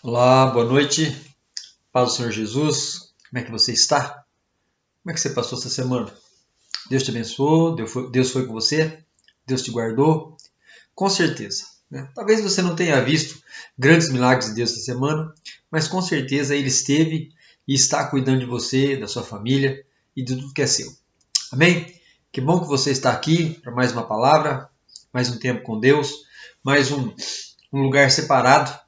Olá, boa noite. Paz do Senhor Jesus. Como é que você está? Como é que você passou essa semana? Deus te abençoou? Deus foi com você? Deus te guardou? Com certeza, né? Talvez você não tenha visto grandes milagres de Deus essa semana, mas com certeza Ele esteve e está cuidando de você, da sua família e de tudo que é seu. Amém? Que bom que você está aqui para mais uma palavra, mais um tempo com Deus, mais um lugar separado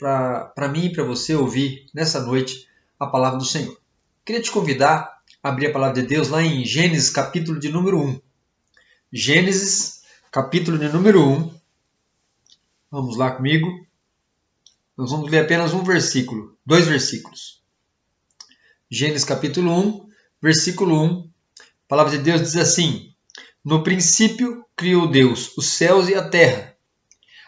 para mim e para você ouvir nessa noite a palavra do Senhor. Queria te convidar a abrir a palavra de Deus lá em Gênesis, capítulo de número 1. Gênesis, capítulo de número 1. Vamos lá comigo. Nós vamos ler apenas um versículo, dois versículos. Gênesis, capítulo 1, versículo 1. A palavra de Deus diz assim: No princípio criou Deus os céus e a terra.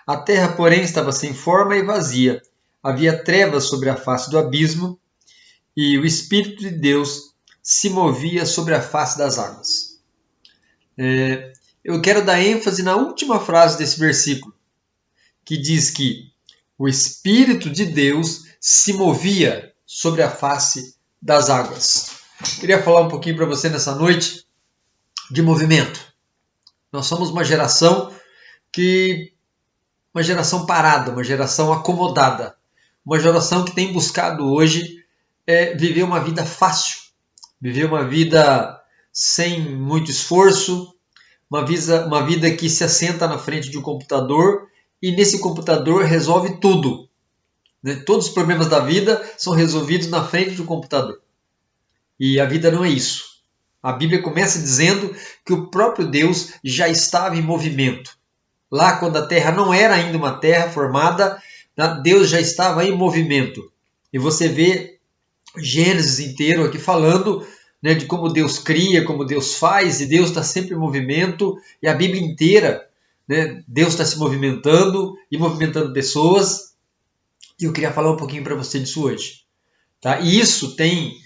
A terra, porém, estava sem forma e vazia. Havia trevas sobre a face do abismo, e o Espírito de Deus se movia sobre a face das águas. Eu quero dar ênfase na última frase desse versículo, que diz que o Espírito de Deus se movia sobre a face das águas. Queria falar um pouquinho para você nessa noite de movimento. Nós somos uma geração parada, uma geração acomodada, uma geração que tem buscado hoje viver uma vida fácil, viver uma vida sem muito esforço, uma vida que se assenta na frente de um computador e nesse computador resolve tudo. Né? Todos os problemas da vida são resolvidos na frente de um computador. E a vida não é isso. A Bíblia começa dizendo que o próprio Deus já estava em movimento. Lá, quando a terra não era ainda uma terra formada, Deus já estava em movimento. E você vê Gênesis inteiro aqui falando, né, de como Deus cria, como Deus faz, e Deus está sempre em movimento, e a Bíblia inteira, né, Deus está se movimentando e movimentando pessoas. E eu queria falar um pouquinho para você disso hoje. Tá? E isso tem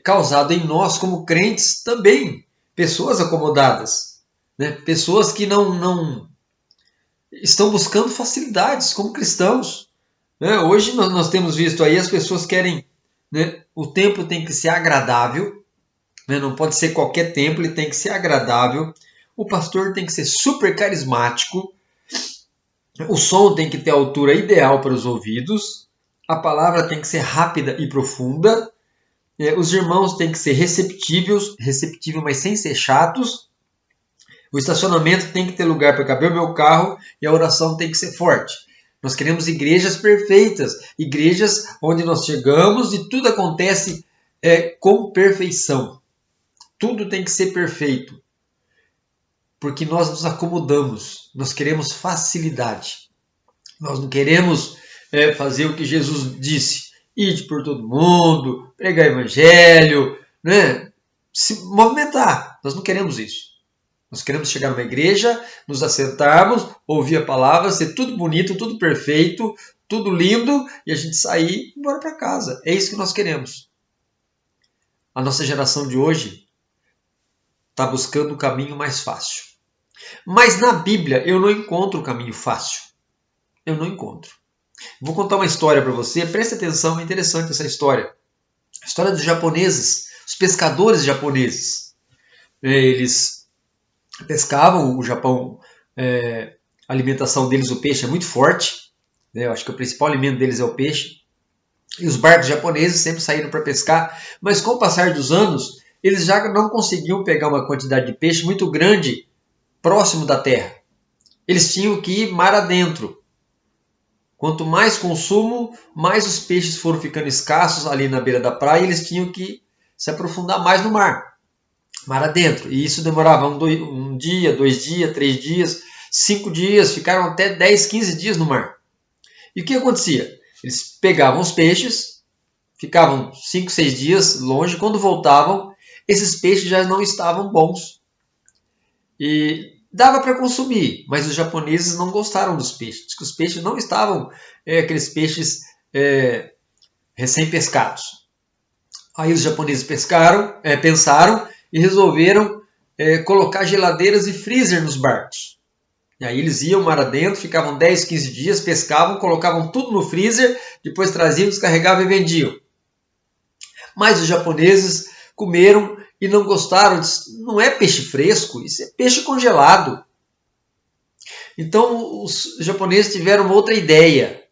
causado em nós, como crentes, também pessoas acomodadas, né? Pessoas que não estão buscando facilidades como cristãos. Né? Hoje nós temos visto aí as pessoas querem, né? O templo tem que ser agradável, né? Não pode ser qualquer templo, ele tem que ser agradável. O pastor tem que ser super carismático, o som tem que ter a altura ideal para os ouvidos, a palavra tem que ser rápida e profunda, os irmãos têm que ser receptíveis, mas sem ser chatos. O estacionamento tem que ter lugar para caber o meu carro e a oração tem que ser forte. Nós queremos igrejas perfeitas, igrejas onde nós chegamos e tudo acontece com perfeição. Tudo tem que ser perfeito, porque nós nos acomodamos, nós queremos facilidade. Nós não queremos fazer o que Jesus disse, ide por todo mundo, pregar evangelho, né? Se movimentar. Nós não queremos isso. Nós queremos chegar numa igreja, nos assentarmos, ouvir a palavra, ser tudo bonito, tudo perfeito, tudo lindo, e a gente sair e ir embora para casa. É isso que nós queremos. A nossa geração de hoje está buscando o caminho mais fácil. Mas na Bíblia eu não encontro o caminho fácil. Eu não encontro. Vou contar uma história para você. Preste atenção, é interessante essa história. A história dos japoneses, os pescadores japoneses. Eles pescavam, o Japão, a alimentação deles, o peixe é muito forte. Eu acho que o principal alimento deles é o peixe. E os barcos japoneses sempre saíram para pescar. Mas com o passar dos anos, eles já não conseguiam pegar uma quantidade de peixe muito grande próximo da terra. Eles tinham que ir mar adentro. Quanto mais consumo, mais os peixes foram ficando escassos ali na beira da praia e eles tinham que se aprofundar mais no mar adentro. E isso demorava um dia, 2 dias, 3 dias, 5 dias, ficaram até 10, 15 dias no mar. E o que acontecia? Eles pegavam os peixes, ficavam 5, 6 dias longe, quando voltavam, esses peixes já não estavam bons. E dava para consumir, mas os japoneses não gostaram dos peixes. Diz que os peixes não estavam aqueles peixes recém-pescados. Aí os japoneses pensaram e resolveram colocar geladeiras e freezer nos barcos. E aí eles iam mar adentro, ficavam 10, 15 dias, pescavam, colocavam tudo no freezer, depois traziam, descarregavam e vendiam. Mas os japoneses comeram e não gostaram. Não é peixe fresco, isso é peixe congelado. Então os japoneses tiveram uma outra ideia.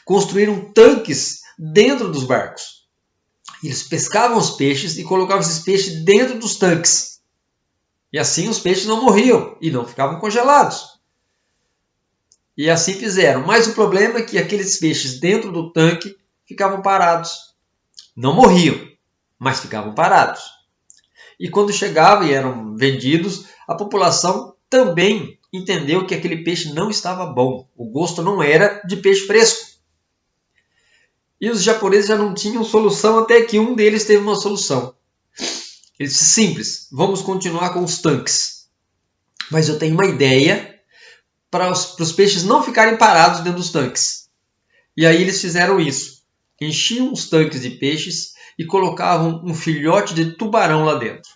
Construíram tanques dentro dos barcos. Eles pescavam os peixes e colocavam esses peixes dentro dos tanques. E assim os peixes não morriam e não ficavam congelados. E assim fizeram. Mas o problema é que aqueles peixes dentro do tanque ficavam parados. Não morriam, mas ficavam parados. E quando chegavam e eram vendidos, a população também entendeu que aquele peixe não estava bom. O gosto não era de peixe fresco. E os japoneses já não tinham solução até que um deles teve uma solução. Ele disse, simples, vamos continuar com os tanques. Mas eu tenho uma ideia para os peixes não ficarem parados dentro dos tanques. E aí eles fizeram isso. Enchiam os tanques de peixes e colocavam um filhote de tubarão lá dentro.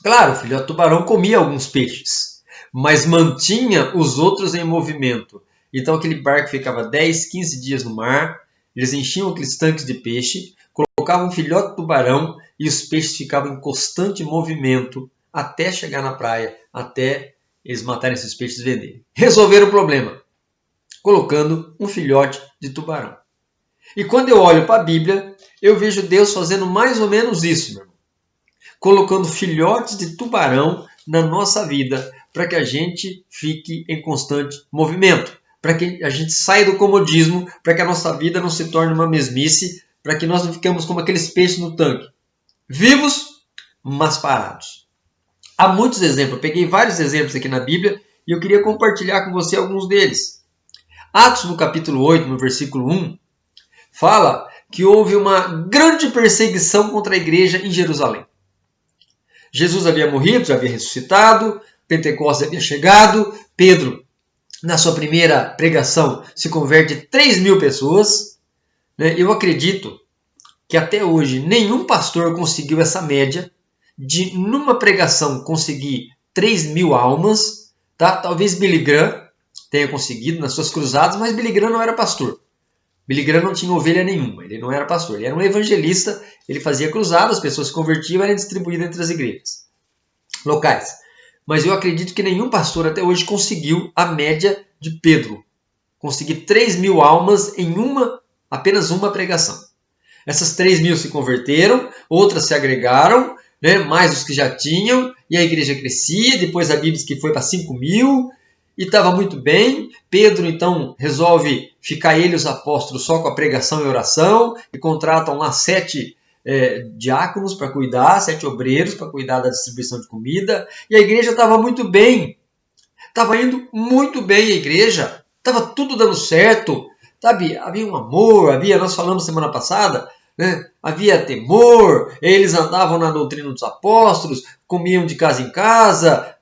Claro, o filhote de tubarão comia alguns peixes, mas mantinha os outros em movimento. Então aquele barco ficava 10, 15 dias no mar, eles enchiam aqueles tanques de peixe, colocavam um filhote de tubarão e os peixes ficavam em constante movimento até chegar na praia, até eles matarem esses peixes e venderem. Resolveram o problema, colocando um filhote de tubarão. E quando eu olho para a Bíblia, eu vejo Deus fazendo mais ou menos isso, meu irmão. Colocando filhotes de tubarão na nossa vida, para que a gente fique em constante movimento, para que a gente saia do comodismo, para que a nossa vida não se torne uma mesmice, para que nós não fiquemos como aqueles peixes no tanque, vivos, mas parados. Há muitos exemplos, eu peguei vários exemplos aqui na Bíblia e eu queria compartilhar com você alguns deles. Atos, no capítulo 8, no versículo 1, fala que houve uma grande perseguição contra a igreja em Jerusalém. Jesus havia morrido, já havia ressuscitado, Pentecostes havia chegado, Pedro, na sua primeira pregação, se converte 3.000 pessoas. Eu acredito que até hoje nenhum pastor conseguiu essa média de, numa pregação, conseguir 3.000 almas. Tá? Talvez Billy Graham tenha conseguido nas suas cruzadas, mas Billy Graham não era pastor. Billy Graham não tinha ovelha nenhuma, ele não era pastor, ele era um evangelista, ele fazia cruzadas, as pessoas se convertiam e eram distribuídas entre as igrejas locais. Mas eu acredito que nenhum pastor até hoje conseguiu a média de Pedro, conseguir 3.000 almas em apenas uma pregação. Essas 3.000 se converteram, outras se agregaram, mais os que já tinham, e a igreja crescia, depois a Bíblia diz que foi para 5.000, e estava muito bem. Pedro, então, resolve ficar ele e os apóstolos só com a pregação e oração, e contratam lá 7 diáconos para cuidar, 7 obreiros para cuidar da distribuição de comida, e a igreja estava muito bem. Estava indo muito bem a igreja, estava tudo dando certo, sabe? Havia um amor, nós falamos semana passada, havia temor, eles andavam na doutrina dos apóstolos, comiam de casa em casa,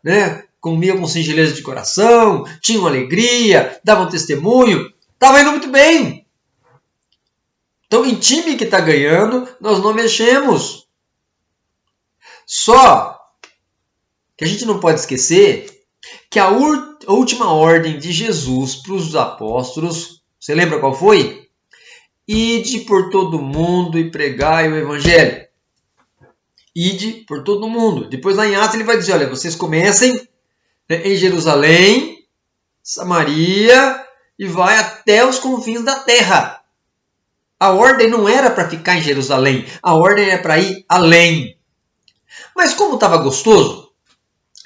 comiam com singeleza de coração, tinham alegria, davam testemunho, estava indo muito bem. Então, em time que está ganhando, nós não mexemos. Só que a gente não pode esquecer que a última ordem de Jesus para os apóstolos, você lembra qual foi? Ide por todo mundo e pregai o evangelho. Ide por todo mundo. Depois lá em Atos ele vai dizer, olha, vocês comecem em Jerusalém, Samaria e vai até os confins da terra. A ordem não era para ficar em Jerusalém, a ordem era para ir além. Mas como estava gostoso,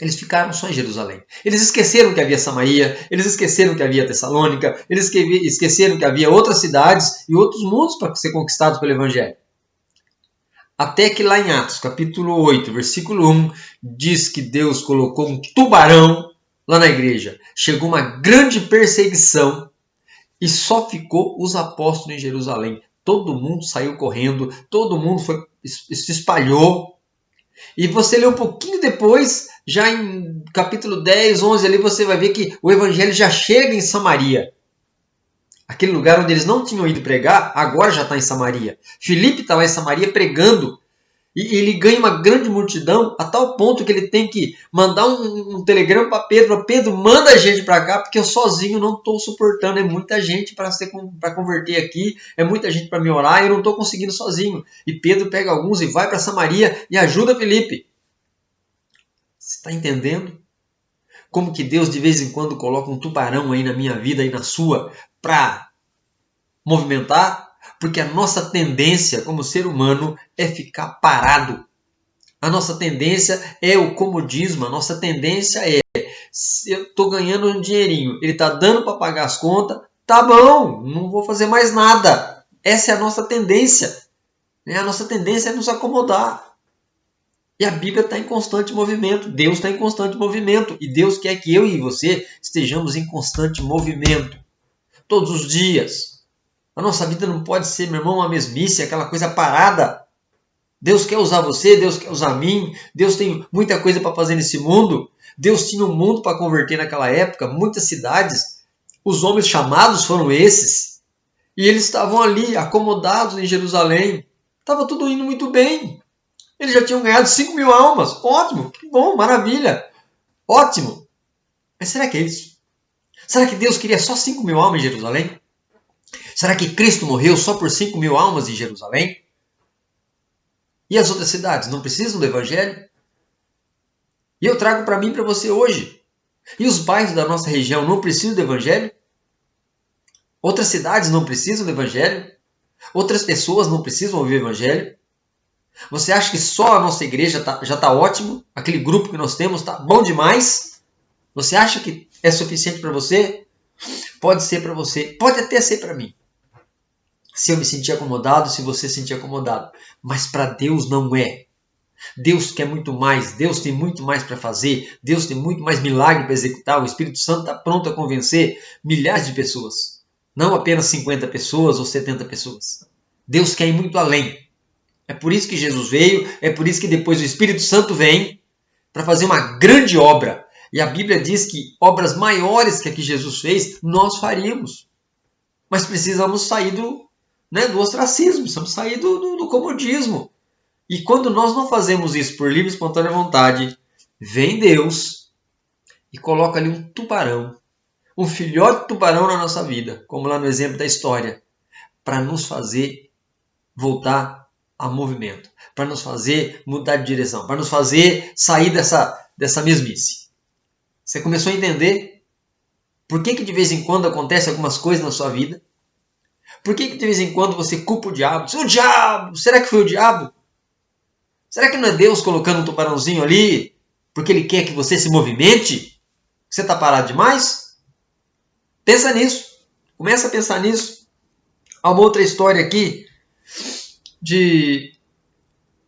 eles ficaram só em Jerusalém. Eles esqueceram que havia Samaria, eles esqueceram que havia Tessalônica, eles esqueceram que havia outras cidades e outros mundos para ser conquistados pelo Evangelho. Até que lá em Atos, capítulo 8, versículo 1, diz que Deus colocou um tubarão lá na igreja. Chegou uma grande perseguição e só ficou os apóstolos em Jerusalém. Todo mundo saiu correndo, todo mundo se espalhou. E você lê um pouquinho depois, já em capítulo 10, 11, ali você vai ver que o evangelho já chega em Samaria. Aquele lugar onde eles não tinham ido pregar, agora já está em Samaria. Filipe está lá em Samaria pregando. E ele ganha uma grande multidão a tal ponto que ele tem que mandar um telegrama para Pedro. Pedro, manda a gente para cá, porque eu sozinho não estou suportando. É muita gente para converter aqui, é muita gente para me orar, eu não estou conseguindo sozinho. E Pedro pega alguns e vai para Samaria e ajuda Felipe. Você está entendendo? Como que Deus de vez em quando coloca um tubarão aí na minha vida e na sua para movimentar? Porque a nossa tendência como ser humano é ficar parado. A nossa tendência é o comodismo, a nossa tendência é, se eu estou ganhando um dinheirinho, ele está dando para pagar as contas, tá bom, não vou fazer mais nada. Essa é a nossa tendência. A nossa tendência é nos acomodar. E a Bíblia está em constante movimento, Deus está em constante movimento. E Deus quer que eu e você estejamos em constante movimento. Todos os dias. A nossa vida não pode ser, meu irmão, uma mesmice, aquela coisa parada. Deus quer usar você, Deus quer usar mim, Deus tem muita coisa para fazer nesse mundo. Deus tinha um mundo para converter naquela época, muitas cidades. Os homens chamados foram esses. E eles estavam ali, acomodados em Jerusalém. Estava tudo indo muito bem. Eles já tinham ganhado 5.000 almas. Ótimo, que bom, maravilha. Ótimo. Mas será que é isso? Será que Deus queria só 5.000 almas em Jerusalém? Será que Cristo morreu só por 5.000 almas em Jerusalém? E as outras cidades não precisam do Evangelho? E eu trago para mim e para você hoje. E os bairros da nossa região não precisam do Evangelho? Outras cidades não precisam do Evangelho? Outras pessoas não precisam ouvir o Evangelho? Você acha que só a nossa igreja já está ótimo? Aquele grupo que nós temos está bom demais? Você acha que é suficiente para você? Pode ser para você, pode até ser para mim. Se eu me sentir acomodado, se você se sentir acomodado. Mas para Deus não é. Deus quer muito mais, Deus tem muito mais para fazer, Deus tem muito mais milagre para executar. O Espírito Santo está pronto a convencer milhares de pessoas. Não apenas 50 pessoas ou 70 pessoas. Deus quer ir muito além. É por isso que Jesus veio, é por isso que depois o Espírito Santo vem para fazer uma grande obra. E a Bíblia diz que obras maiores que a que Jesus fez, nós faríamos. Mas precisamos sair do ostracismo, precisamos sair do comodismo. E quando nós não fazemos isso por livre e espontânea vontade, vem Deus e coloca ali um tubarão, um filhote de tubarão na nossa vida, como lá no exemplo da história, para nos fazer voltar a movimento, para nos fazer mudar de direção, para nos fazer sair dessa mesmice. Você começou a entender por que de vez em quando acontecem algumas coisas na sua vida? Por que de vez em quando você culpa o diabo? O diabo! Será que foi o diabo? Será que não é Deus colocando um tubarãozinho ali porque Ele quer que você se movimente? Você está parado demais? Pensa nisso. Começa a pensar nisso. Há uma outra história aqui de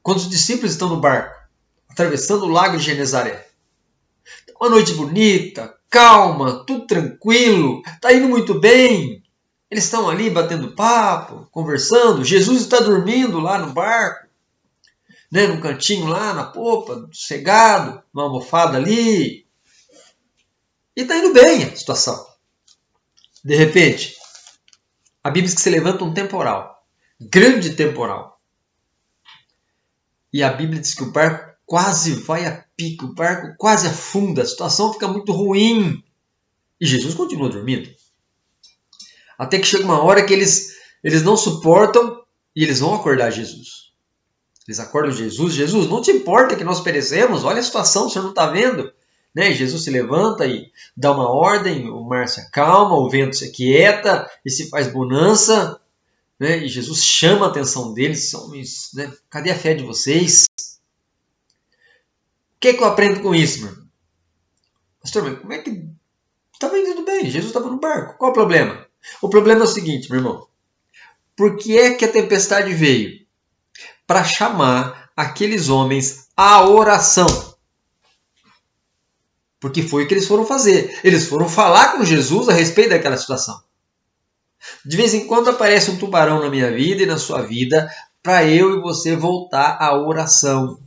quando os discípulos estão no barco, atravessando o lago de Genezaré. Uma noite bonita, calma, tudo tranquilo, está indo muito bem. Eles estão ali batendo papo, conversando. Jesus está dormindo lá no barco, num cantinho lá na popa, sossegado, uma almofada ali. E está indo bem a situação. De repente, a Bíblia diz que se levanta um temporal, grande temporal. E a Bíblia diz que o barco quase vai a pique, o barco quase afunda, a situação fica muito ruim. E Jesus continua dormindo. Até que chega uma hora que eles não suportam e eles vão acordar Jesus. Eles acordam Jesus. Jesus, não te importa que nós perecemos? Olha a situação, o senhor não está vendo? E Jesus se levanta e dá uma ordem, o mar se acalma, o vento se aquieta e se faz bonança. E Jesus chama a atenção deles. Homens, cadê a fé de vocês? O que é que eu aprendo com isso, meu irmão? Pastor, mas como é que... Estava indo bem, Jesus estava no barco. Qual o problema? O problema é o seguinte, meu irmão. Por que é que a tempestade veio? Para chamar aqueles homens à oração. Porque foi o que eles foram fazer. Eles foram falar com Jesus a respeito daquela situação. De vez em quando aparece um tubarão na minha vida e na sua vida para eu e você voltar à oração.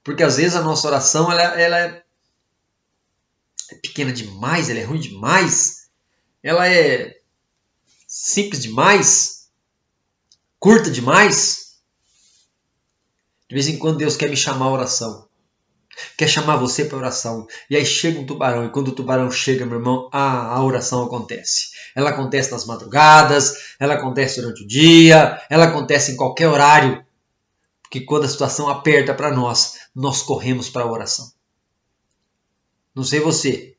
Porque às vezes a nossa oração ela é pequena demais, ela é ruim demais, ela é simples demais, curta demais. De vez em quando Deus quer me chamar a oração. Quer chamar você para oração. E aí chega um tubarão. E quando o tubarão chega, meu irmão, a oração acontece. Ela acontece nas madrugadas, ela acontece durante o dia, ela acontece em qualquer horário. Porque quando a situação aperta para nós corremos para a oração. Não sei você.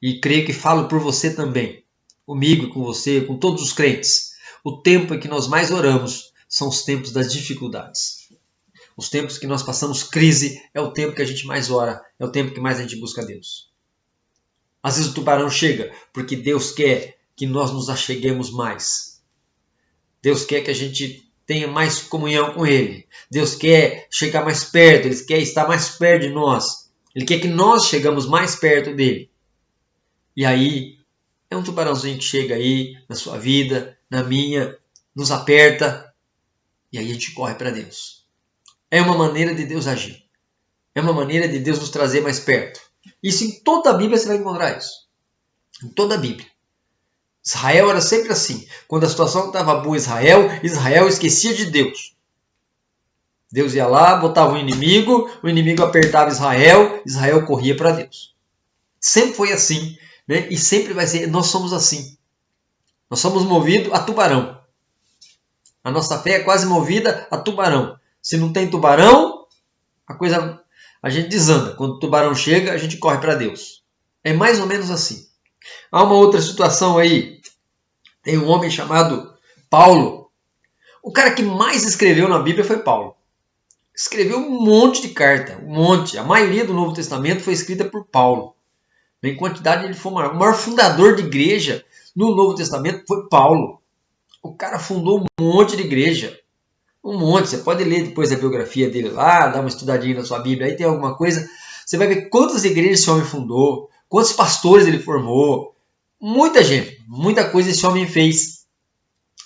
E creio que falo por você também. Comigo, com você, com todos os crentes. O tempo em que nós mais oramos são os tempos das dificuldades. Os tempos que nós passamos crise é o tempo que a gente mais ora, é o tempo que mais a gente busca Deus. Às vezes o tubarão chega porque Deus quer que nós nos acheguemos mais. Deus quer que a gente tenha mais comunhão com Ele. Deus quer chegar mais perto, Ele quer estar mais perto de nós. Ele quer que nós chegamos mais perto dEle. E aí, é um tubarãozinho que chega aí na sua vida, na minha, nos aperta e aí a gente corre para Deus. É uma maneira de Deus agir. É uma maneira de Deus nos trazer mais perto. Isso em toda a Bíblia você vai encontrar isso. Em toda a Bíblia. Israel era sempre assim. Quando a situação estava boa em Israel esquecia de Deus. Deus ia lá, botava o inimigo apertava Israel corria para Deus. Sempre foi assim, né? E sempre vai ser. Nós somos assim. Nós somos movidos a tubarão. A nossa fé é quase movida a tubarão. Se não tem tubarão, a gente desanda. Quando o tubarão chega, a gente corre para Deus. É mais ou menos assim. Há uma outra situação aí. Tem um homem chamado Paulo. O cara que mais escreveu na Bíblia foi Paulo. Escreveu um monte de carta, um monte. A maioria do Novo Testamento foi escrita por Paulo. Em quantidade, ele foi o maior fundador de igreja no Novo Testamento foi Paulo. O cara fundou um monte de igreja. Um monte. Você pode ler depois a biografia dele lá, dar uma estudadinha na sua Bíblia. Aí tem alguma coisa. Você vai ver quantas igrejas esse homem fundou, quantos pastores ele formou. Muita gente, muita coisa esse homem fez.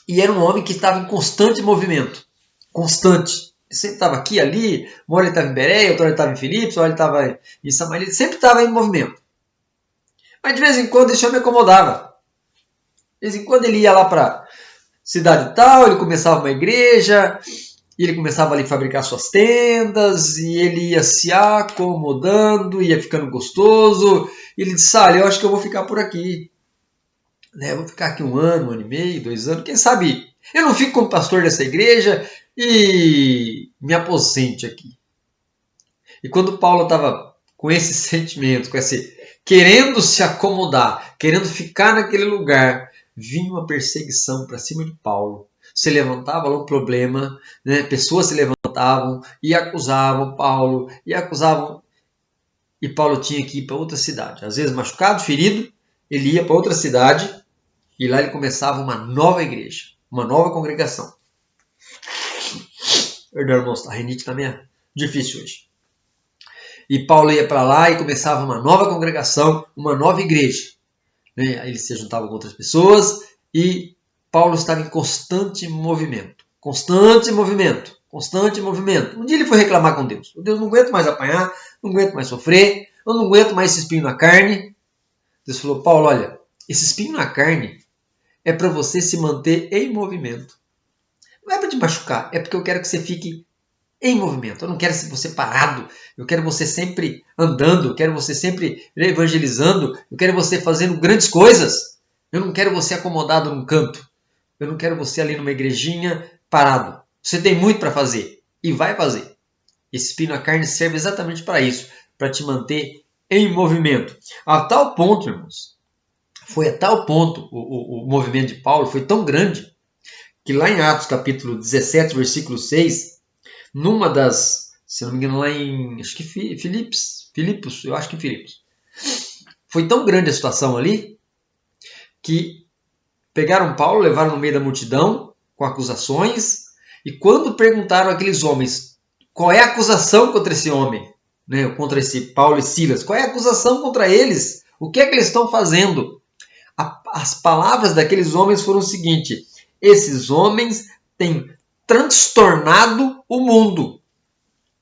E era um homem que estava em constante movimento. Constante. Ele sempre estava aqui, ali. Uma hora ele estava em Bereia, outra hora ele estava em Filipos, outra hora ele estava em Samaria. Ele sempre estava em movimento. Mas de vez em quando esse homem acomodava. De vez em quando ele ia lá para cidade tal, ele começava uma igreja, e ele começava ali a fabricar suas tendas, e ele ia se acomodando, ia ficando gostoso, e ele disse, eu acho que eu vou ficar por aqui. Eu vou ficar aqui um ano e meio, 2 anos, quem sabe eu não fico como pastor dessa igreja e me aposente aqui. E quando Paulo estava com esse sentimento, querendo se acomodar, querendo ficar naquele lugar, vinha uma perseguição para cima de Paulo. Se levantava lá um problema, né? Pessoas se levantavam e acusavam Paulo, e Paulo tinha que ir para outra cidade. Às vezes machucado, ferido, ele ia para outra cidade e lá ele começava uma nova igreja, uma nova congregação. Perdão, irmãos, a renite está meio difícil hoje. E Paulo ia para lá e começava uma nova congregação, uma nova igreja. Aí ele se juntava com outras pessoas e Paulo estava em constante movimento. Constante movimento. Constante movimento. Um dia ele foi reclamar com Deus. Deus, não aguento mais apanhar, não aguento mais sofrer, eu não aguento mais esse espinho na carne. Deus falou, Paulo, olha, esse espinho na carne é para você se manter em movimento. Não é para te machucar, é porque eu quero que você fique em movimento. Eu não quero você parado, eu quero você sempre andando, eu quero você sempre evangelizando, eu quero você fazendo grandes coisas. Eu não quero você acomodado num canto. Eu não quero você ali numa igrejinha parado. Você tem muito para fazer e vai fazer. Esse espinho na carne serve exatamente para isso, para te manter em movimento. A tal ponto, irmãos, foi a tal ponto o movimento de Paulo foi tão grande que lá em Atos capítulo 17, versículo 6, numa das, se não me engano, lá em, acho que Filipos, eu acho que Filipos, foi tão grande a situação ali que pegaram Paulo, levaram no meio da multidão com acusações, e quando perguntaram àqueles homens qual é a acusação contra esse homem, né, contra esse Paulo e Silas, qual é a acusação contra eles? O que é que eles estão fazendo? As palavras daqueles homens foram o seguinte: esses homens têm transtornado o mundo.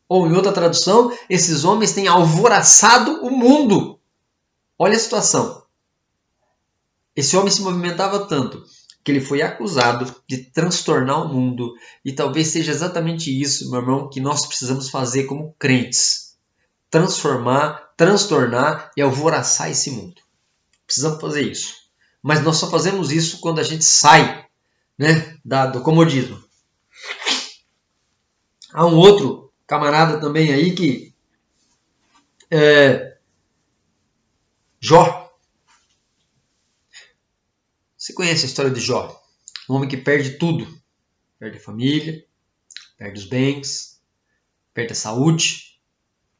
Ou em outra tradução, esses homens têm alvoroçado o mundo. Olha a situação. Esse homem se movimentava tanto que ele foi acusado de transtornar o mundo. E talvez seja exatamente isso, meu irmão, que nós precisamos fazer como crentes. Transformar, transtornar e alvoroçar esse mundo. Precisamos fazer isso. Mas nós só fazemos isso quando a gente sai, né, do comodismo. Há um outro camarada também aí que Jó. Você conhece a história de Jó? Um homem que perde tudo. Perde a família, perde os bens, perde a saúde,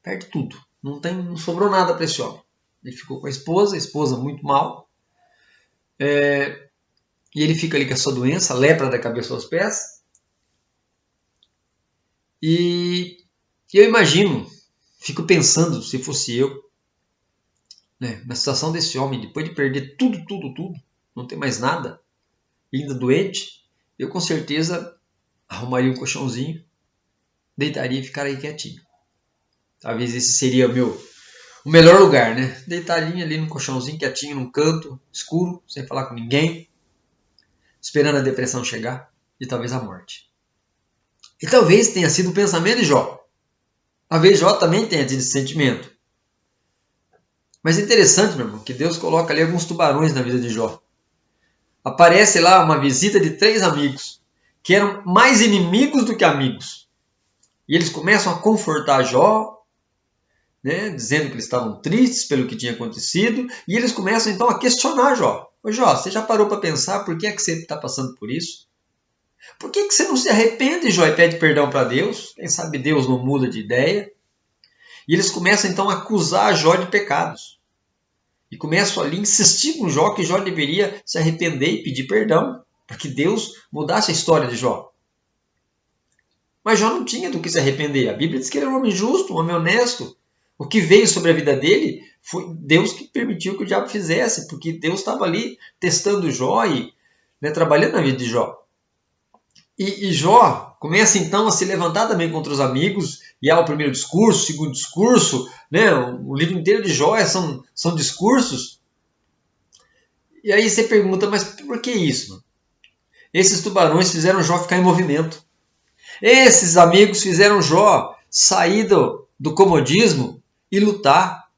perde tudo. Não sobrou nada para esse homem. Ele ficou com a esposa muito mal. E ele fica ali com a sua doença, lepra da cabeça aos pés. E eu imagino, fico pensando, se fosse eu, né, na situação desse homem, depois de perder tudo, não ter mais nada, ainda doente, eu com certeza arrumaria um colchãozinho, deitaria e ficaria quietinho. Talvez esse seria o melhor lugar, né? Deitadinho ali no colchãozinho, quietinho, num canto, escuro, sem falar com ninguém, esperando a depressão chegar e talvez a morte. E talvez tenha sido o pensamento de Jó. Talvez Jó também tenha tido esse sentimento. Mas é interessante, meu irmão, que Deus coloca ali alguns tubarões na vida de Jó. Aparece lá uma visita de 3 amigos, que eram mais inimigos do que amigos. E eles começam a confortar Jó, né, dizendo que eles estavam tristes pelo que tinha acontecido, e eles começam então a questionar Jó. Ô Jó, você já parou para pensar por que é que você está passando por isso? Por que você não se arrepende, Jó, e pede perdão para Deus? Quem sabe Deus não muda de ideia? E eles começam então a acusar Jó de pecados. E começam ali a insistir com Jó que Jó deveria se arrepender e pedir perdão, para que Deus mudasse a história de Jó. Mas Jó não tinha do que se arrepender. A Bíblia diz que ele era um homem justo, um homem honesto. O que veio sobre a vida dele foi Deus que permitiu que o diabo fizesse, porque Deus estava ali testando Jó e, né, trabalhando na vida de Jó. E Jó começa então a se levantar também contra os amigos, e há o primeiro discurso, o segundo discurso, né? O livro inteiro de Jó são discursos. E aí você pergunta, mas por que isso? Esses tubarões fizeram Jó ficar em movimento. Esses amigos fizeram Jó sair do comodismo e lutar.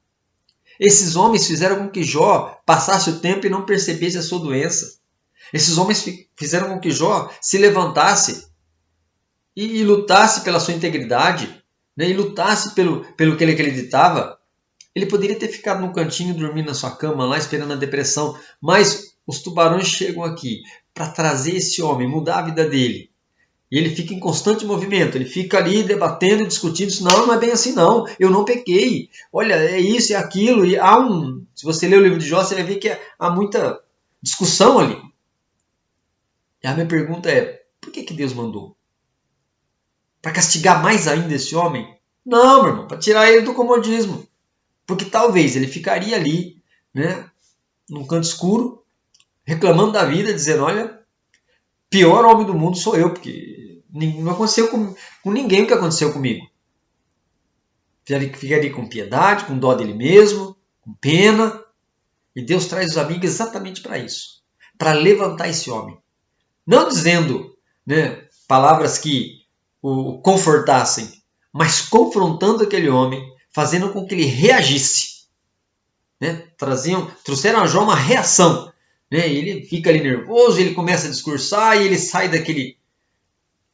Esses homens fizeram com que Jó passasse o tempo e não percebesse a sua doença. Esses homens fizeram com que Jó se levantasse e lutasse pela sua integridade, né, e lutasse pelo que ele acreditava. Ele poderia ter ficado num cantinho dormindo na sua cama lá esperando a depressão, mas os tubarões chegam aqui para trazer esse homem, mudar a vida dele. E ele fica em constante movimento, ele fica ali debatendo, discutindo, não é bem assim não, eu não pequei, olha, é isso, é aquilo, e se você ler o livro de Jó, você vai ver que há muita discussão ali. E a minha pergunta é, por que Deus mandou? Para castigar mais ainda esse homem? Não, meu irmão, para tirar ele do comodismo. Porque talvez ele ficaria ali, né, num canto escuro, reclamando da vida, dizendo, olha, pior homem do mundo sou eu, porque não aconteceu com ninguém o que aconteceu comigo. Ficaria com piedade, com dó dele mesmo, com pena. E Deus traz os amigos exatamente para isso. Para levantar esse homem. Não dizendo, né, palavras que o confortassem, mas confrontando aquele homem, fazendo com que ele reagisse. Né? Trouxeram a Jó uma reação. Né? Ele fica ali nervoso, ele começa a discursar e ele sai daquele...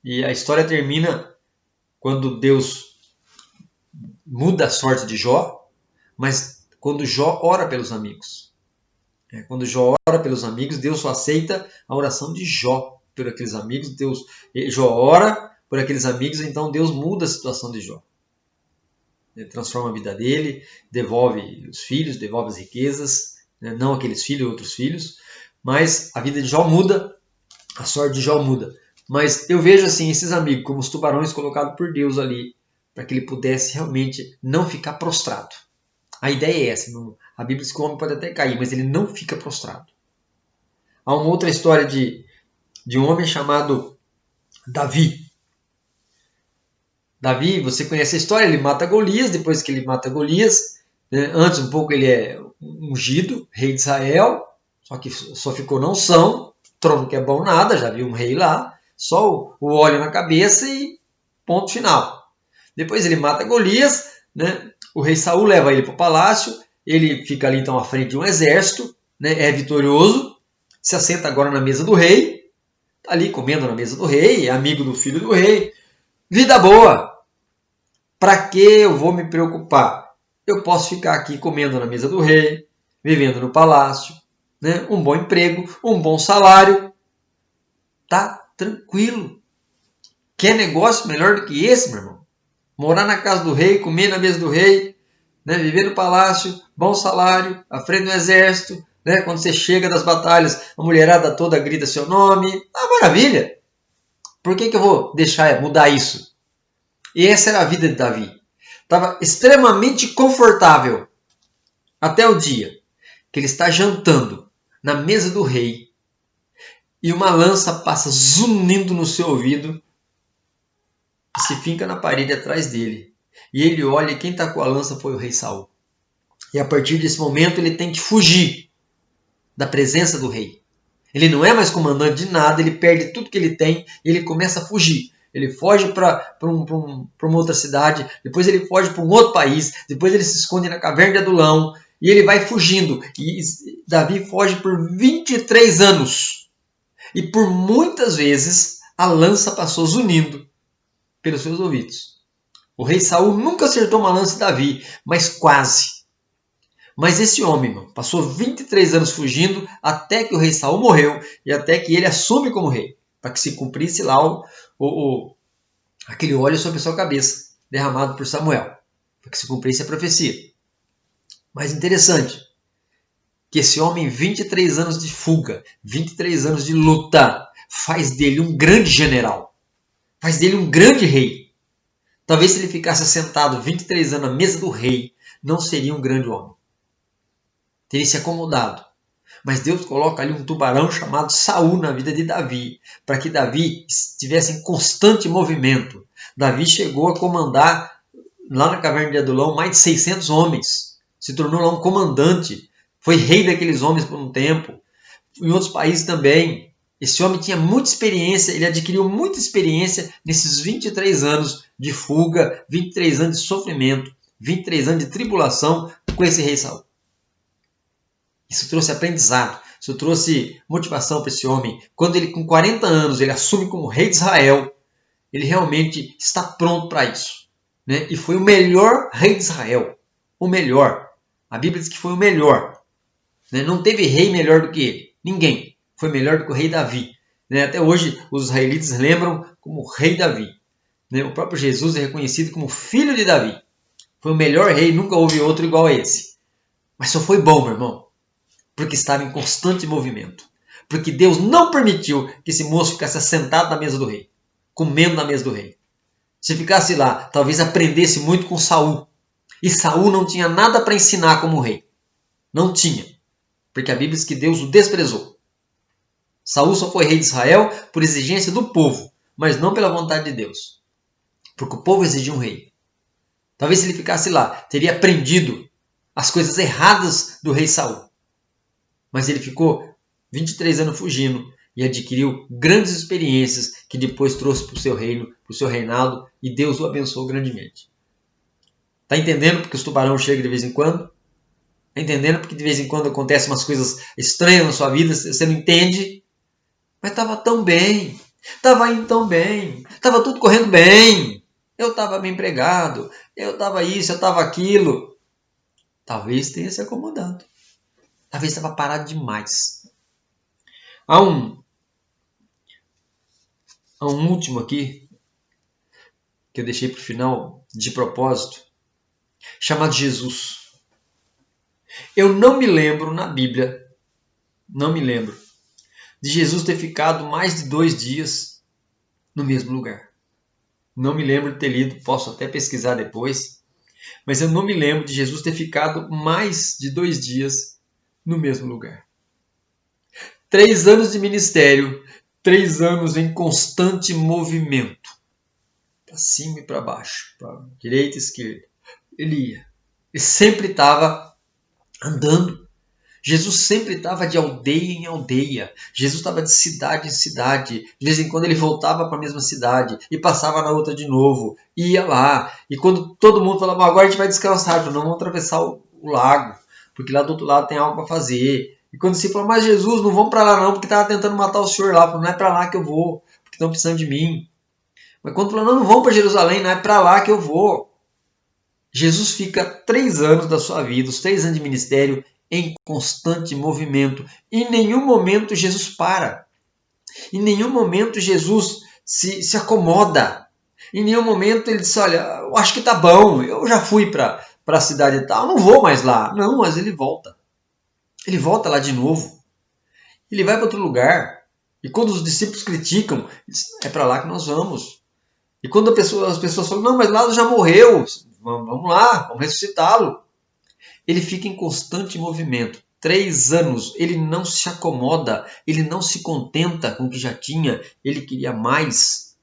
E a história termina quando Deus muda a sorte de Jó, mas quando Jó ora pelos amigos. Quando Jó ora pelos amigos, Deus só aceita a oração de Jó por aqueles amigos. Jó ora por aqueles amigos, então Deus muda a situação de Jó. Ele transforma a vida dele, devolve os filhos, devolve as riquezas, né? Não aqueles filhos, outros filhos, mas a vida de Jó muda, a sorte de Jó muda. Mas eu vejo assim esses amigos como os tubarões colocados por Deus ali, para que ele pudesse realmente não ficar prostrado. A ideia é essa. A Bíblia diz que o homem pode até cair, mas ele não fica prostrado. Há uma outra história de um homem chamado Davi. Davi, você conhece a história, ele mata Golias, depois que ele mata Golias, né, antes um pouco ele é ungido, rei de Israel, só que só ficou na unção, trono que é bom nada, já viu um rei lá, só o óleo na cabeça e ponto final. Depois ele mata Golias, né? O rei Saul leva ele para o palácio, ele fica ali então à frente de um exército, né? É vitorioso, se assenta agora na mesa do rei, está ali comendo na mesa do rei, é amigo do filho do rei, vida boa. Para que eu vou me preocupar? Eu posso ficar aqui comendo na mesa do rei, vivendo no palácio, né? Um bom emprego, um bom salário, tá tranquilo. Quer negócio melhor do que esse, meu irmão? Morar na casa do rei, comer na mesa do rei, né? Viver no palácio, bom salário, à frente do exército, né? Quando você chega das batalhas, a mulherada toda grita seu nome. Ah, maravilha! Por que eu vou deixar mudar isso? E essa era a vida de Davi. Estava extremamente confortável até o dia que ele está jantando na mesa do rei e uma lança passa zunindo no seu ouvido e se finca na parede atrás dele. E ele olha e quem está com a lança foi o rei Saul. E a partir desse momento ele tem que fugir da presença do rei. Ele não é mais comandante de nada, ele perde tudo que ele tem e ele começa a fugir. Ele foge para uma outra cidade, depois ele foge para um outro país, depois ele se esconde na caverna de Adulão e ele vai fugindo. E Davi foge por 23 anos. E por muitas vezes a lança passou zunindo pelos seus ouvidos. O rei Saul nunca acertou uma lança em Davi, mas quase. Mas esse homem, mano, passou 23 anos fugindo até que o rei Saul morreu e até que ele assume como rei, para que se cumprisse lá aquele óleo sobre a sua cabeça, derramado por Samuel, para que se cumprisse a profecia. Mas interessante, que esse homem, 23 anos de fuga, 23 anos de luta, faz dele um grande general, faz dele um grande rei. Talvez se ele ficasse sentado 23 anos na mesa do rei, não seria um grande homem. Teria se acomodado. Mas Deus coloca ali um tubarão chamado Saul na vida de Davi, para que Davi estivesse em constante movimento. Davi chegou a comandar, lá na caverna de Adulão, mais de 600 homens. Se tornou lá um comandante. Foi rei daqueles homens por um tempo. Em outros países também. Esse homem tinha muita experiência, ele adquiriu muita experiência nesses 23 anos de fuga, 23 anos de sofrimento, 23 anos de tribulação com esse rei Saul. Isso trouxe aprendizado, isso trouxe motivação para esse homem. Quando ele, com 40 anos, ele assume como rei de Israel, ele realmente está pronto para isso. Né? E foi o melhor rei de Israel. O melhor. A Bíblia diz que foi o melhor. Né? Não teve rei melhor do que ele. Ninguém. Foi melhor do que o rei Davi. Né? Até hoje, os israelitas lembram como o rei Davi. Né? O próprio Jesus é reconhecido como filho de Davi. Foi o melhor rei, nunca houve outro igual a esse. Mas só foi bom, meu irmão. Porque estava em constante movimento. Porque Deus não permitiu que esse moço ficasse sentado na mesa do rei, comendo na mesa do rei. Se ficasse lá, talvez aprendesse muito com Saul. E Saul não tinha nada para ensinar como rei. Não tinha. Porque a Bíblia diz que Deus o desprezou. Saul só foi rei de Israel por exigência do povo, mas não pela vontade de Deus. Porque o povo exigia um rei. Talvez se ele ficasse lá, teria aprendido as coisas erradas do rei Saul. Mas ele ficou 23 anos fugindo e adquiriu grandes experiências que depois trouxe para o seu reino, para o seu reinado, e Deus o abençoou grandemente. Está entendendo porque os tubarões chegam de vez em quando? Está entendendo porque de vez em quando acontecem umas coisas estranhas na sua vida, você não entende? Mas estava tão bem, estava indo tão bem, estava tudo correndo bem. Eu estava bem empregado, eu estava isso, eu estava aquilo. Talvez tenha se acomodado. Talvez estava parado demais. Há um último aqui, que eu deixei para o final de propósito, chamado Jesus. Eu não me lembro na Bíblia, não me lembro, de Jesus ter ficado mais de 2 dias no mesmo lugar. Não me lembro de ter lido, posso até pesquisar depois, mas eu não me lembro de Jesus ter ficado mais de 2 dias no mesmo lugar. 3 anos de ministério, 3 anos em constante movimento. Para cima e para baixo, para direita e esquerda. Ele ia. Ele sempre estava andando. Jesus sempre estava de aldeia em aldeia. Jesus estava de cidade em cidade. De vez em quando ele voltava para a mesma cidade e passava na outra de novo. E ia lá. E quando todo mundo falava, agora a gente vai descansar, não vamos atravessar o lago, porque lá do outro lado tem algo para fazer. E quando se falou, mas Jesus, não vamos para lá não, porque estava tentando matar o senhor lá. Falou, não é para lá que eu vou, porque estão precisando de mim. Mas quando falou, não vamos para Jerusalém, não é para lá que eu vou. Jesus fica 3 anos da sua vida, os 3 anos de ministério, em constante movimento. Em nenhum momento Jesus para. Em nenhum momento Jesus se acomoda. Em nenhum momento ele diz, olha, eu acho que está bom, eu já fui para a cidade e tal, não vou mais lá. Não, mas ele volta. Ele volta lá de novo. Ele vai para outro lugar. E quando os discípulos criticam, ele diz, é para lá que nós vamos. E quando as pessoas falam, não, mas Lázaro já morreu, vamos lá, vamos ressuscitá-lo. Ele fica em constante movimento. 3 anos, ele não se acomoda, ele não se contenta com o que já tinha, ele queria mais.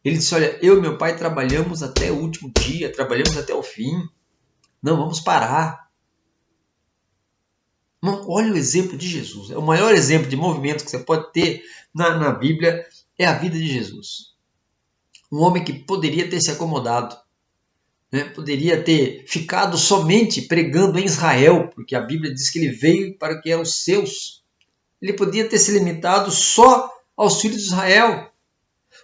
Ele disse, olha, eu e meu pai trabalhamos até o último dia, trabalhamos até o fim. Não vamos parar. Olha o exemplo de Jesus. É o maior exemplo de movimento que você pode ter na Bíblia, é a vida de Jesus. Um homem que poderia ter se acomodado, né? Poderia ter ficado somente pregando em Israel, porque a Bíblia diz que ele veio para que eram os seus. Ele podia ter se limitado só aos filhos de Israel.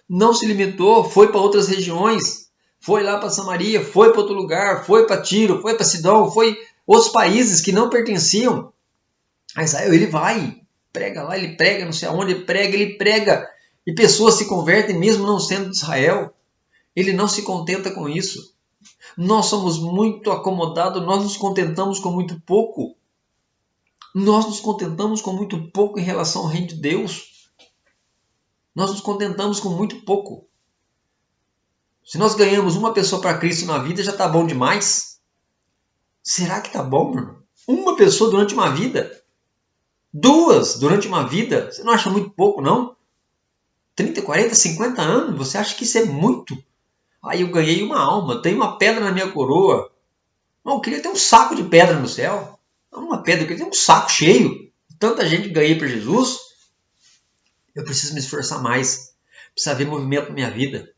Não se limitou, foi para outras regiões, foi lá para Samaria, foi para outro lugar, foi para Tiro, foi para Sidom, foi outros países que não pertenciam a Israel. Ele vai, prega lá, ele prega, não sei aonde, ele prega, e pessoas se convertem mesmo não sendo de Israel. Ele não se contenta com isso. Nós somos muito acomodados, nós nos contentamos com muito pouco. Nós nos contentamos com muito pouco em relação ao reino de Deus. Nós nos contentamos com muito pouco. Se nós ganhamos uma pessoa para Cristo na vida, já está bom demais. Será que está bom, mano? Uma pessoa durante uma vida? 2 durante uma vida? Você não acha muito pouco, não? 30, 40, 50 anos? Você acha que isso é muito? Aí eu ganhei uma alma, tenho uma pedra na minha coroa. Não, eu queria ter um saco de pedra no céu. Não uma pedra, eu queria ter um saco cheio. Tanta gente que ganhei para Jesus. Eu preciso me esforçar mais. Preciso haver movimento na minha vida.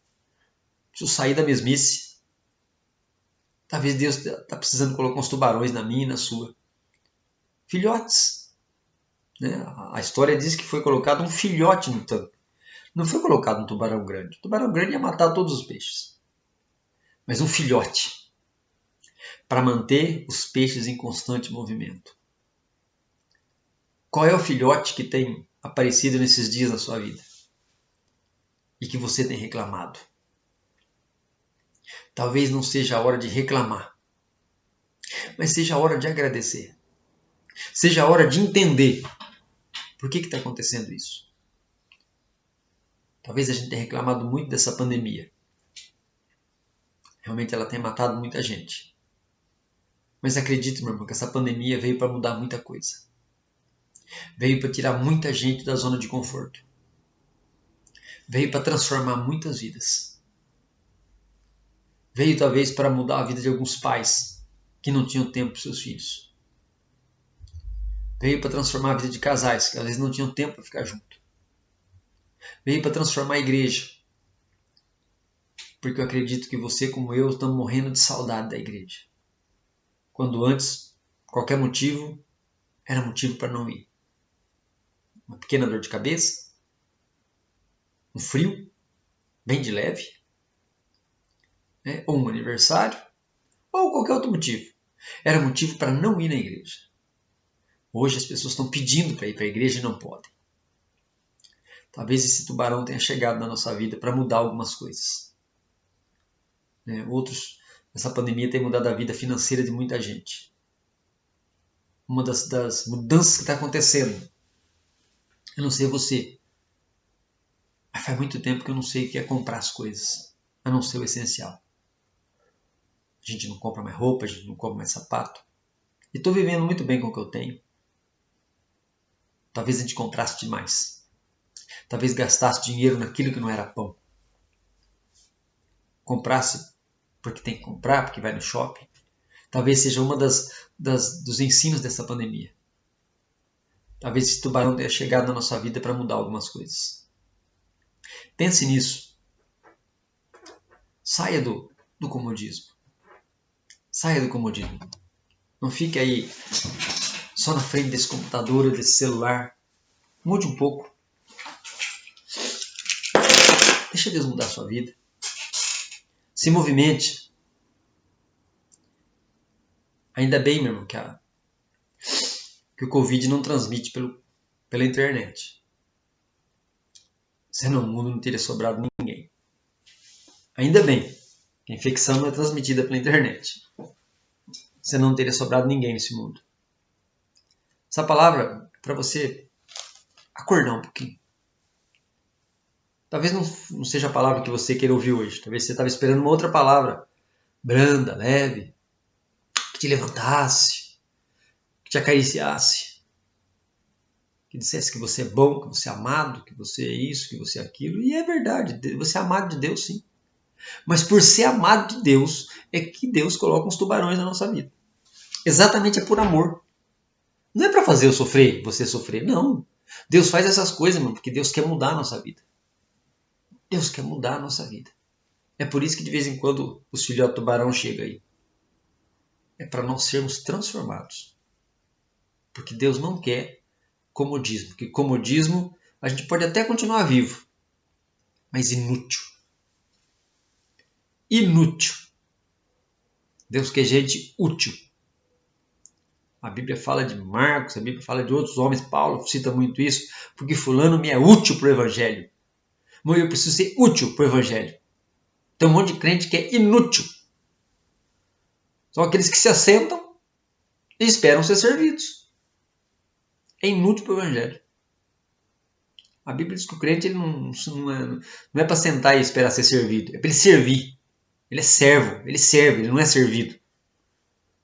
Preciso sair da mesmice. Talvez Deus está precisando colocar uns tubarões na minha e na sua. Filhotes. Né? A história diz que foi colocado um filhote no tanque. Não foi colocado um tubarão grande. O tubarão grande ia matar todos os peixes. Mas um filhote. Para manter os peixes em constante movimento. Qual é o filhote que tem aparecido nesses dias na sua vida? E que você tem reclamado? Talvez não seja a hora de reclamar, mas seja a hora de agradecer. Seja a hora de entender por que está acontecendo isso. Talvez a gente tenha reclamado muito dessa pandemia. Realmente ela tem matado muita gente. Mas acredite, meu irmão, que essa pandemia veio para mudar muita coisa. Veio para tirar muita gente da zona de conforto. Veio para transformar muitas vidas. Veio talvez para mudar a vida de alguns pais que não tinham tempo para seus filhos. Veio para transformar a vida de casais que às vezes não tinham tempo para ficar junto. Veio para transformar a igreja. Porque eu acredito que você, como eu, estamos morrendo de saudade da igreja. Quando antes, qualquer motivo, era motivo para não ir. Uma pequena dor de cabeça, um frio, bem de leve, né? Ou um aniversário, ou qualquer outro motivo. Era motivo para não ir na igreja. Hoje as pessoas estão pedindo para ir para a igreja e não podem. Talvez esse tubarão tenha chegado na nossa vida para mudar algumas coisas. Né? Outros, essa pandemia tem mudado a vida financeira de muita gente. Uma das mudanças que está acontecendo, eu não sei você, mas faz muito tempo que eu não sei o que é comprar as coisas, a não ser o essencial. A gente não compra mais roupa, a gente não compra mais sapato. E estou vivendo muito bem com o que eu tenho. Talvez a gente comprasse demais. Talvez gastasse dinheiro naquilo que não era pão. Comprasse porque tem que comprar, porque vai no shopping. Talvez seja uma dos ensinos dessa pandemia. Talvez esse tubarão tenha chegado na nossa vida para mudar algumas coisas. Pense nisso. Saia do comodismo. Saia do comodismo. Não fique aí só na frente desse computador ou desse celular. Mude um pouco. Deixa Deus mudar a sua vida. Se movimente. Ainda bem, meu irmão, que o Covid não transmite pela internet. Senão o mundo não teria sobrado ninguém. Ainda bem que a infecção não é transmitida pela internet. Senão não teria sobrado ninguém nesse mundo. Essa palavra é para você acordar um pouquinho. Talvez não seja a palavra que você queira ouvir hoje. Talvez você estava esperando uma outra palavra. Branda, leve. Que te levantasse. Que te acariciasse. Que dissesse que você é bom, que você é amado, que você é isso, que você é aquilo. E é verdade. Você é amado de Deus, sim. Mas por ser amado de Deus, é que Deus coloca uns tubarões na nossa vida. Exatamente, é por amor. Não é para fazer eu sofrer, você sofrer. Não. Deus faz essas coisas, irmão, porque Deus quer mudar a nossa vida. Deus quer mudar a nossa vida. É por isso que de vez em quando os filhotes do tubarão chegam aí. É para nós sermos transformados. Porque Deus não quer comodismo. Porque comodismo a gente pode até continuar vivo, mas inútil. Inútil. Deus quer gente útil. A Bíblia fala de Marcos, a Bíblia fala de outros homens. Paulo cita muito isso, porque fulano me é útil para o Evangelho. Mas eu preciso ser útil para o Evangelho. Tem um monte de crente que é inútil. São aqueles que se assentam e esperam ser servidos. É inútil para o Evangelho. A Bíblia diz que o crente ele não é para sentar e esperar ser servido. É para ele servir. Ele é servo. Ele serve, ele não é servido.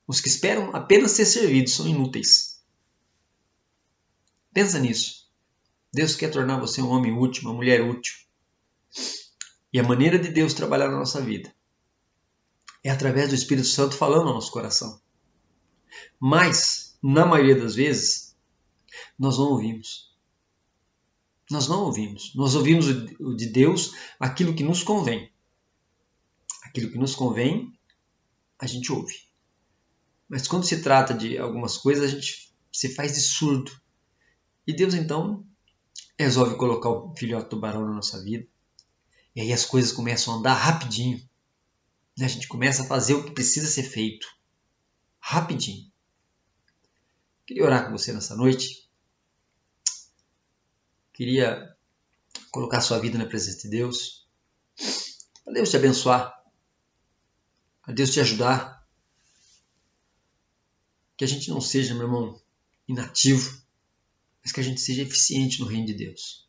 Os que esperam apenas ser servidos são inúteis. Pensa nisso. Deus quer tornar você um homem útil, uma mulher útil. E a maneira de Deus trabalhar na nossa vida é através do Espírito Santo falando ao nosso coração. Mas, na maioria das vezes, nós não ouvimos. Nós não ouvimos. Nós ouvimos de Deus aquilo que nos convém. Aquilo que nos convém, a gente ouve. Mas quando se trata de algumas coisas, a gente se faz de surdo. E Deus, então, resolve colocar o filhote tubarão na nossa vida. E aí as coisas começam a andar rapidinho. A gente começa a fazer o que precisa ser feito. Rapidinho. Queria orar com você nessa noite. Queria colocar a sua vida na presença de Deus. Para Deus te abençoar. Para Deus te ajudar. Que a gente não seja, meu irmão, inativo, mas que a gente seja eficiente no reino de Deus.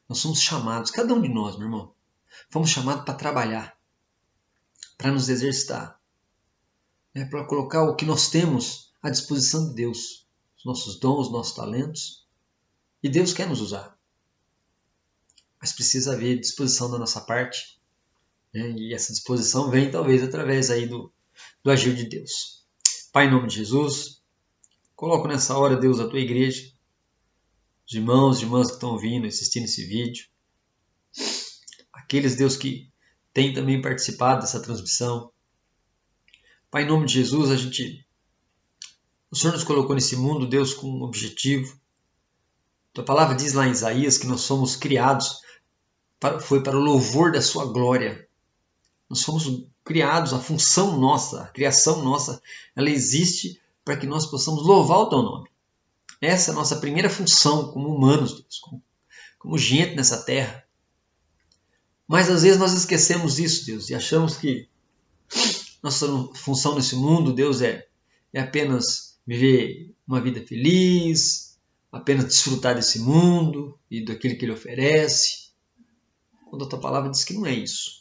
Nós somos chamados, cada um de nós, meu irmão, fomos chamados para trabalhar, para nos exercitar, para colocar o que nós temos à disposição de Deus, os nossos dons, os nossos talentos, e Deus quer nos usar. Mas precisa haver disposição da nossa parte, e essa disposição vem talvez através aí do agir de Deus. Pai, em nome de Jesus, coloco nessa hora, Deus, a tua igreja, os irmãos e irmãs que estão ouvindo, assistindo esse vídeo, aqueles, Deus, que têm também participado dessa transmissão. Pai, em nome de Jesus, o Senhor nos colocou nesse mundo, Deus, com um objetivo. Tua palavra diz lá em Isaías que nós somos criados, foi para o louvor da sua glória. Nós fomos criados, a função nossa, a criação nossa, ela existe para que nós possamos louvar o teu nome. Essa é a nossa primeira função como humanos, Deus, como gente nessa terra. Mas às vezes nós esquecemos isso, Deus, e achamos que nossa função nesse mundo, Deus, é apenas viver uma vida feliz, apenas desfrutar desse mundo e daquilo que ele oferece. Quando a tua palavra diz que não é isso.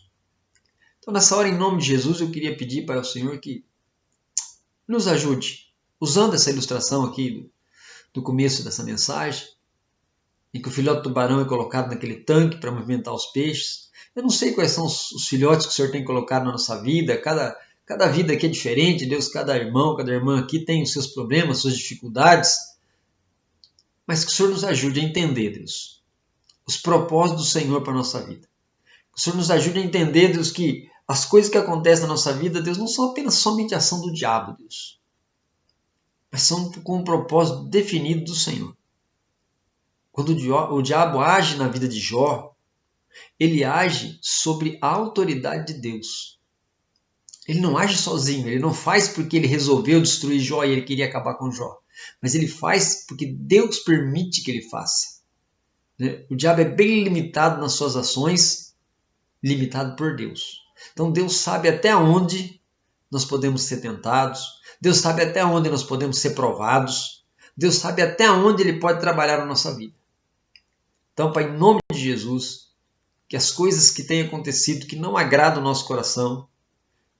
Então, nessa hora, em nome de Jesus, eu queria pedir para o Senhor que nos ajude, usando essa ilustração aqui do começo dessa mensagem, em que o filhote do tubarão é colocado naquele tanque para movimentar os peixes. Eu não sei quais são os filhotes que o Senhor tem colocado na nossa vida, cada vida aqui é diferente, Deus, cada irmão, cada irmã aqui tem os seus problemas, suas dificuldades. mas que o Senhor nos ajude a entender, Deus, os propósitos do Senhor para a nossa vida. Que o Senhor nos ajude a entender, Deus, que as coisas que acontecem na nossa vida, Deus, não são apenas somente ação do diabo, Deus, mas são com um propósito definido do Senhor. Quando o diabo age na vida de Jó, ele age sobre a autoridade de Deus. Ele não age sozinho, ele não faz porque ele resolveu destruir Jó e ele queria acabar com Jó. Mas ele faz porque Deus permite que ele faça. O diabo é bem limitado nas suas ações, limitado por Deus. Então Deus sabe até onde nós podemos ser tentados, Deus sabe até onde nós podemos ser provados, Deus sabe até onde Ele pode trabalhar na nossa vida. Então, Pai, em nome de Jesus, que as coisas que têm acontecido que não agradam o nosso coração,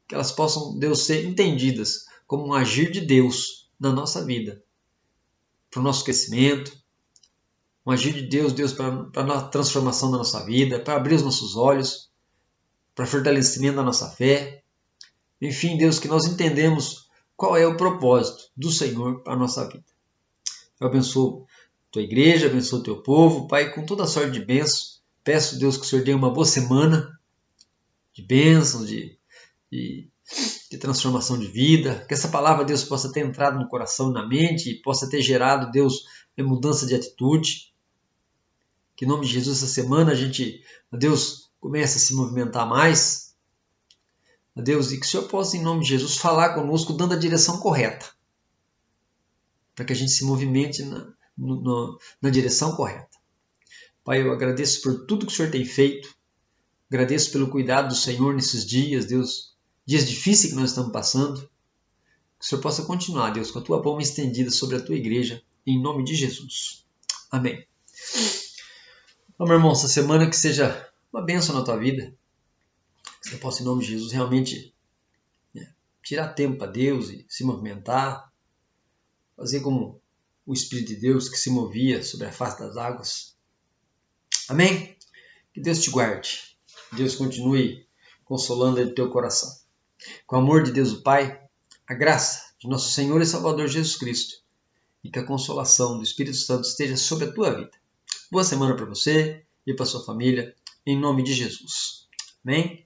que elas possam, Deus, ser entendidas como um agir de Deus na nossa vida, para o nosso crescimento, um agir de Deus, para a transformação da nossa vida, para abrir os nossos olhos, para fortalecimento da nossa fé. Enfim, Deus, que nós entendemos qual é o propósito do Senhor para a nossa vida. Eu abençoo tua igreja, abençoo teu povo, Pai, com toda a sorte de bênçãos. Peço, Deus, que o Senhor dê uma boa semana de bênçãos, de transformação de vida. Que essa palavra, Deus, possa ter entrado no coração e na mente e possa ter gerado, Deus, mudança de atitude. Que em nome de Jesus, essa semana a gente, Deus, comece a se movimentar mais. Deus, e que o Senhor possa, em nome de Jesus, falar conosco dando a direção correta. Para que a gente se movimente na direção correta. Pai, eu agradeço por tudo que o Senhor tem feito. Agradeço pelo cuidado do Senhor nesses dias, Deus. Dias difíceis que nós estamos passando. Que o Senhor possa continuar, Deus, com a tua palma estendida sobre a tua igreja. Em nome de Jesus. Amém. Então, meu irmão, essa semana que seja uma bênção na tua vida. Que você possa, em nome de Jesus, realmente tirar tempo para Deus e se movimentar. Fazer como o Espírito de Deus que se movia sobre a face das águas. Amém? Que Deus te guarde. Que Deus continue consolando o teu coração. Com o amor de Deus o Pai, a graça de nosso Senhor e Salvador Jesus Cristo e que a consolação do Espírito Santo esteja sobre a tua vida. Boa semana para você e para sua família, em nome de Jesus. Amém?